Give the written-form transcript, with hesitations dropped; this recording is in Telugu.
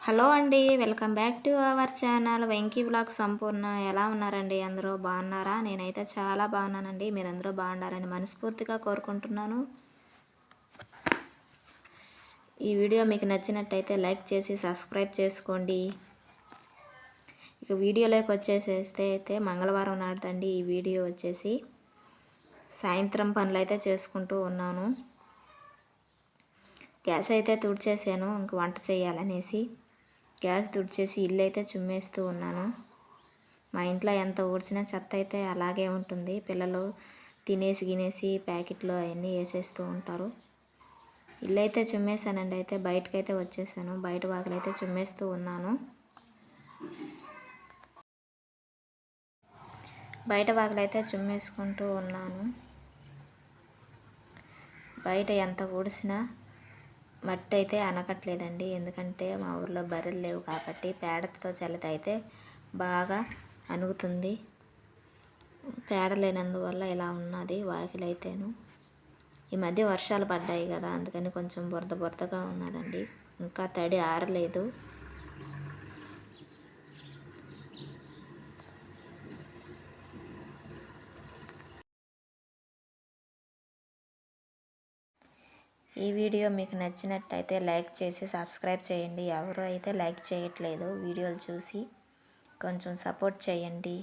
హలో అండి, welcome back to our channel Venky blog సంపూర్ణ. ఎలా ఉన్నారండి? అందరూ బాగున్నారా? నేనైతే చాలా బాగున్నానండి. మీరందరూ బాగున్నారని మనస్ఫూర్తిగా కోరుకుంటున్నాను. ఈ వీడియో మీకు నచ్చినట్టయితే లైక్ చేసి సబ్స్క్రైబ్ చేసుకోండి. ఇక వీడియోలోకి వచ్చేసేస్తే అయితే మంగళవారం నాడుదండి ఈ వీడియో వచ్చేసి. సాయంత్రం పనులు అయితే చేసుకుంటూ ఉన్నాను. గ్యాస్ అయితే తుడిచేసాను, ఇంక వంట చేయాలనేసి గ్యాస్ తుడిచేసి ఇల్లు అయితే చుమ్మేస్తూ ఉన్నాను. మా ఇంట్లో ఎంత ఊడ్చినా చెత్త అయితే అలాగే ఉంటుంది. పిల్లలు తినేసి ప్యాకెట్లో అవన్నీ వేసేస్తూ ఉంటారు. ఇల్లు అయితే చుమ్మేసానండి. అయితే బయటకైతే వచ్చేసాను. బయట వాకిలైతే చుమ్మేస్తూ ఉన్నాను. బయట వాకిలైతే చుమ్మేసుకుంటూ ఉన్నాను. బయట ఎంత ఊడ్చినా మట్టి అయితే అనకట్లేదండి. ఎందుకంటే మా ఊర్లో బర్రెలు లేవు కాబట్టి పేడతో చల్లితే అయితే బాగా అనుగుతుంది. పేడ లేనందువల్ల ఇలా ఉన్నది వాకిలైతేను. ఈ మధ్య వర్షాలు పడ్డాయి కదా, అందుకని కొంచెం బురద బురదగా ఉన్నదండి. ఇంకా తడి ఆరలేదు. ఈ వీడియో మీకు నచ్చినట్టయితే లైక్ చేసి సబ్స్క్రైబ్ చేయండి. ఎవరు అయితే లైక్ చేయట్లేదు వీడియోలు చూసి కొంచెం సపోర్ట్ చేయండి.